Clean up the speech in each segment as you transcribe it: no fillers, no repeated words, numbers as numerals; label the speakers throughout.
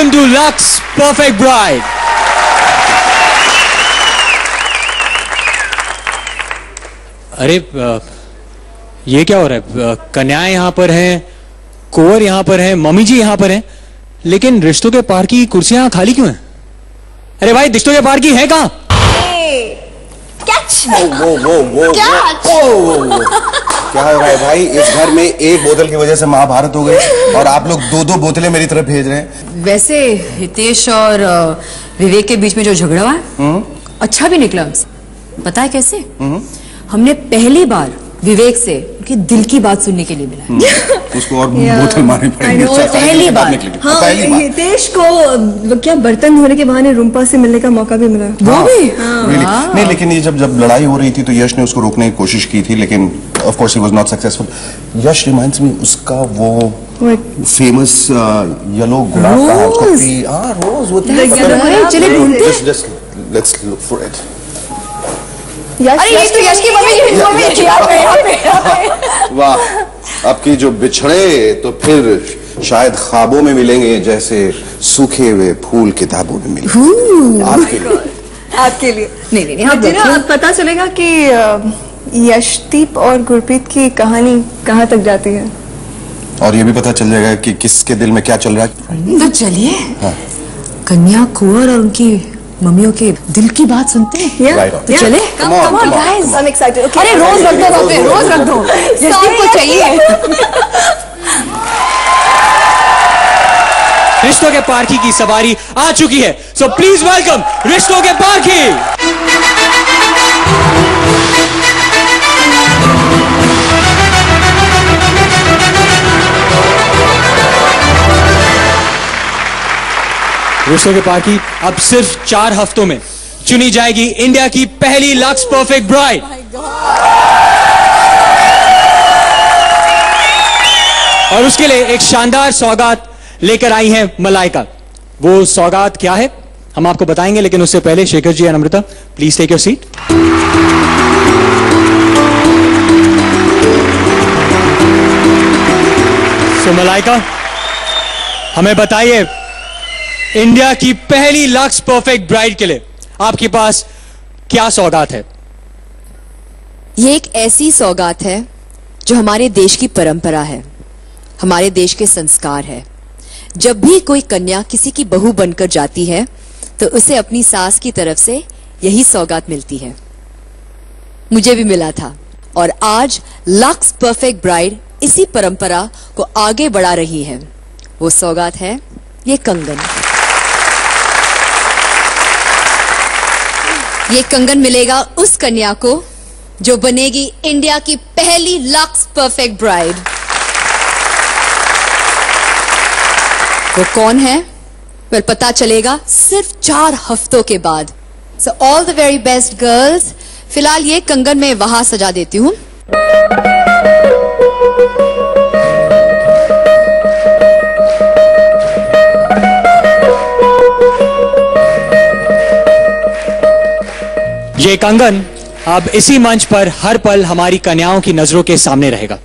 Speaker 1: Welcome to Lux Perfect Bride. अरे ये क्या हो रहा है? कन्याएं यहाँ पर हैं, कुंवर यहाँ पर हैं, मम्मी जी यहाँ पर हैं, लेकिन रिश्तों के पार की कुर्सियां खाली क्यों हैं? अरे भाई, रिश्तों के पार की है कहाँ?
Speaker 2: क्या हो रहा है भाई? इस घर में एक बोतल की वजह से महाभारत हो गई और आप लोग दो दो बोतलें मेरी तरफ भेज रहे हैं।
Speaker 3: वैसे हितेश और विवेक के बीच में जो झगड़ा हुआ है अच्छा भी निकला हमसे। पता है कैसे? हमने पहली बार विवेक से उनकी दिल की बात सुनने के लिए मिला।
Speaker 2: उसको और बोतल मारनी पड़ेगी।
Speaker 3: पहली बार।
Speaker 4: हाँ, हितेश को क्या बर्तन धोने के बहाने रूम्पा से मिलने का मौका भी मिला।
Speaker 2: वो भी? नहीं, लेकिन ये जब लड़ाई हो रही थी तो यश ने उसको रोकने की कोशिश की थी, लेकिन of course he was not successful. Yash reminds me उसका वो फेमस येलो गुलाब का रोज वो
Speaker 3: चले ढूंढते।
Speaker 2: Just let's look for it.
Speaker 3: अरे ये तो यश की मम्मी
Speaker 2: वाह, आपकी जो बिछड़े तो फिर शायद ख्वाबों में मिलेंगे, जैसे सूखे हुए फूल किताबों में मिलेंगे।
Speaker 4: आपके लिए
Speaker 3: नहीं
Speaker 4: अब पता चलेगा कि यशदीप और गुरप्रीत की कहानी कहाँ तक जाती है,
Speaker 2: और ये भी पता चल जाएगा कि किसके दिल में क्या चल रहा है।
Speaker 3: तो चलिए कन्या कुंवर और उनकी मम्मियों के दिल की बात सुनते हैं। तो चले।
Speaker 4: Come on, guys, I'm excited. Okay.
Speaker 3: अरे रोज रख दो वहाँ पे, रोज रख दो। यशदीप को चाहिए।
Speaker 1: रिश्तों के पारखी की सवारी आ चुकी है, सो प्लीज वेलकम रिश्तों के पारखी। रिश्तों के पारखी अब सिर्फ 4 हफ्तों में चुनी जाएगी इंडिया की पहली लक्स परफेक्ट ब्राइड। और उसके लिए एक शानदार सौगात लेकर आई हैं मलाइका। वो सौगात क्या है हम आपको बताएंगे, लेकिन उससे पहले Shekhar ji and Amrita please take your seat. So Malaika, हमें बताइए इंडिया की पहली लक्स परफेक्ट ब्राइड के लिए आपके पास क्या सौगात है?
Speaker 5: ये एक ऐसी सौगात है जो हमारे देश की परंपरा है, हमारे देश के संस्कार है। जब भी कोई कन्या किसी की बहू बनकर जाती है तो उसे अपनी सास की तरफ से यही सौगात मिलती है। मुझे भी मिला था, और आज लक्स परफेक्ट ब्राइड इसी परंपरा को आगे बढ़ा रही है। वो सौगात है ये कंगन। ये कंगन मिलेगा उस कन्या को जो बनेगी इंडिया की पहली लक्स परफेक्ट ब्राइड। वो कौन है? वेल, पता चलेगा सिर्फ 4 हफ्तों के बाद। So all the very best girls. फिलहाल ये कंगन मैं वहां सजा देती हूं।
Speaker 1: ये कंगन अब इसी मंच पर हर पल हमारी कन्याओं की नजरों के सामने रहेगा,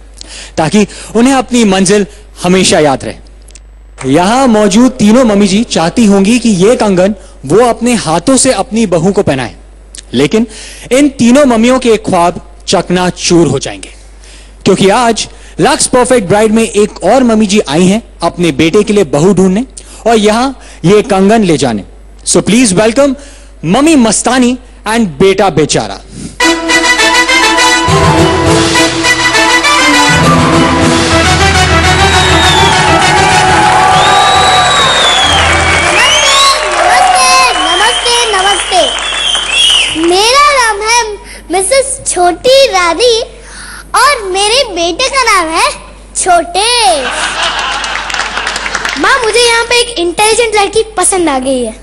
Speaker 1: ताकि उन्हें अपनी मंजिल हमेशा याद रहे। यहां मौजूद तीनों मम्मी जी चाहती होंगी कि ये कंगन वो अपने हाथों से अपनी बहू को पहनाए, लेकिन इन तीनों मम्मियों के ख्वाब चकनाचूर हो जाएंगे, क्योंकि आज लक्स परफेक्ट ब्राइड में एक और मम्मी जी आई हैं अपने बेटे के लिए बहू ढूंढने और यहां ये कंगन ले जाने। So please welcome mummy Mastani and बेटा बेचारा।
Speaker 6: नमस्ते। मेरा नाम है मिसेस छोटी रानी और मेरे बेटे का नाम है छोटे। माँ, मुझे यहाँ पे एक इंटेलिजेंट लड़की पसंद आ गई है।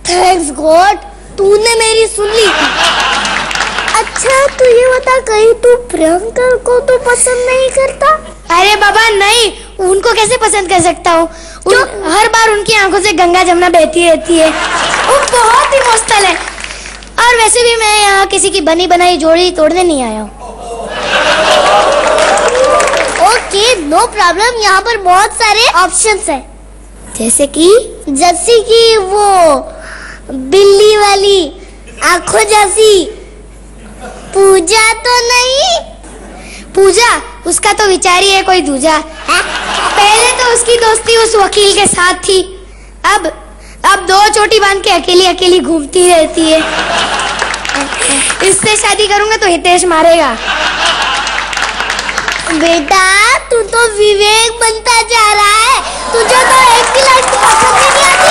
Speaker 6: थैंक्स गॉड, तूने मेरी सुन ली थी। अच्छा, तू ये बता, कहीं तू प्रियंका को तो पसंद नहीं करता? अरे बाबा नहीं, उनको कैसे पसंद कर सकता हूँ? हर बार उनकी आंखों से गंगा जमुना बहती रहती है। वो बहुत ही मुश्किल है। और वैसे भी मैं यहाँ किसी की बनी बनाई जोड़ी तोड़ने नहीं आया हूँ। Okay, no problem. यहाँ पर बहुत सारे ऑप्शंस हैं। जैसे कि वो बिल्ली वाली आंखों जैसी। पूजा तो नहीं? पूजा उसका तो विचार ही है कोई दूजा। पहले तो उसकी दोस्ती उस वकील के साथ थी, अब 2 चोटी बांध के अकेली अकेली घूमती रहती है। इससे शादी करूंगा तो हितेश मारेगा। बेटा तू तो विवेक बनता जा रहा है, तुझे तो एक भी लड़की पसंद नहीं आती।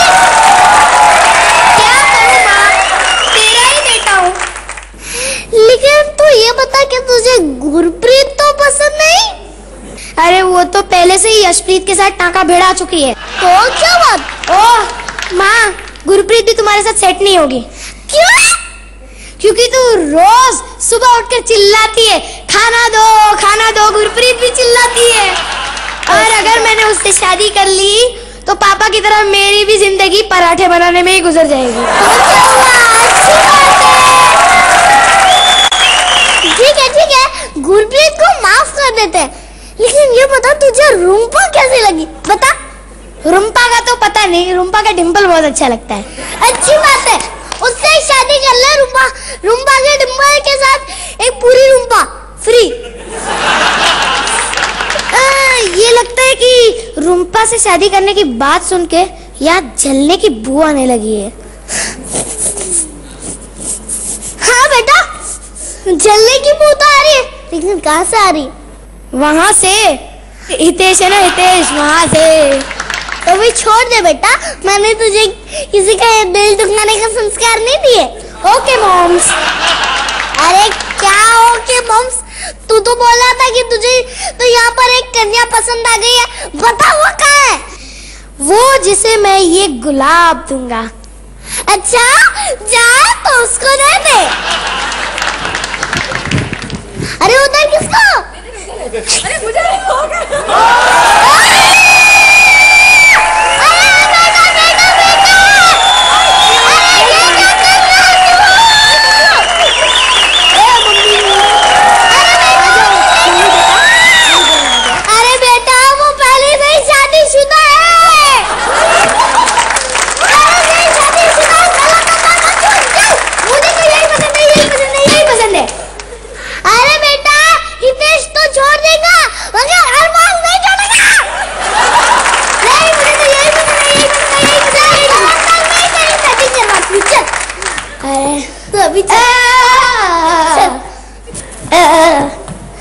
Speaker 6: क्या करूं माँ, तेरा ही बेटा हूँ। लेकिन तू ये बता कि तुझे गुरप्रीत तो पसंद नहीं? अरे वो तो पहले से ही यशप्रीत के साथ टांका भिड़ा चुकी है। तो क्या बात? ओह माँ, गुरप्रीत भी तुम्हारे साथ सेट नहीं होगी। क्यों? क्योंकि तू रोज सुबह उठकर चिल्लाती है, खाना दो। गुरप्रीत भी चिल्लाती है। और अगर मैंने उससे शादी कर ली तो पापा की तरह मेरी भी जिंदगी पराठे बनाने में ही गुजर जाएगी। ठीक है, गुरप्रीत को माफ कर देते हैं। लेकिन ये बता तुझे रुम्पा कैसी लगी? बता। रुम्पा का तो पता नहीं, रुम्पा का डिंपल बहुत अच्छा लगता है। अच्छी बात है, उससे शादी कर ले। रुम्पा के डिंपल के साथ एक पूरी रुम्पा फ्री। ये लगता है कि रुम्पा से शादी करने की बात सुन के यहाँ जलने की बू आने लगी है। हाँ बेटा, जलने की बू तो आ रही है, लेकिन कहाँ से आ रही? वहां से। हितेश है ना, हितेश, वहां से। तो भी छोड़ दे बेटा, मैंने तुझे किसी का दिल दुखाने का संस्कार नहीं दिए। Okay moms. अरे क्या ओके मॉम्स, तू तो बोला था कि तुझे तो यहाँ पर एक कन्या पसंद आ गई है। बता वो कहाँ है? वो जिसे मैं ये गुलाब दूंगा। अच्छा जा तो उसको दे दे। अरे उधर किसको? अरे मुझे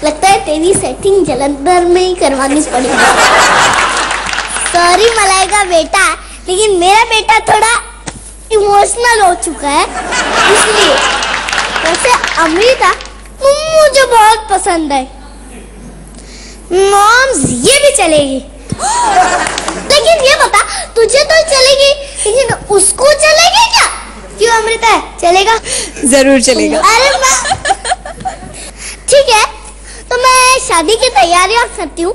Speaker 6: लगता है तेरी सेटिंग जलंधर में ही करवानी पड़ेगी। सॉरी मलाइका बेटा, लेकिन मेरा बेटा थोड़ा इमोशनल हो चुका है, इसलिए। वैसे अमृता मुझे बहुत पसंद है। मॉम्स ये भी चलेगी। लेकिन ये बता, तुझे तो चलेगी, लेकिन उसको चलेगी क्या? क्यों अमृता, चलेगा?
Speaker 5: जरूर चलेगा।
Speaker 6: अरे ठीक है, तो मैं शादी की तैयारियां करती हूँ,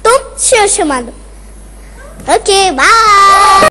Speaker 6: तुम शेर मानो। Okay bye.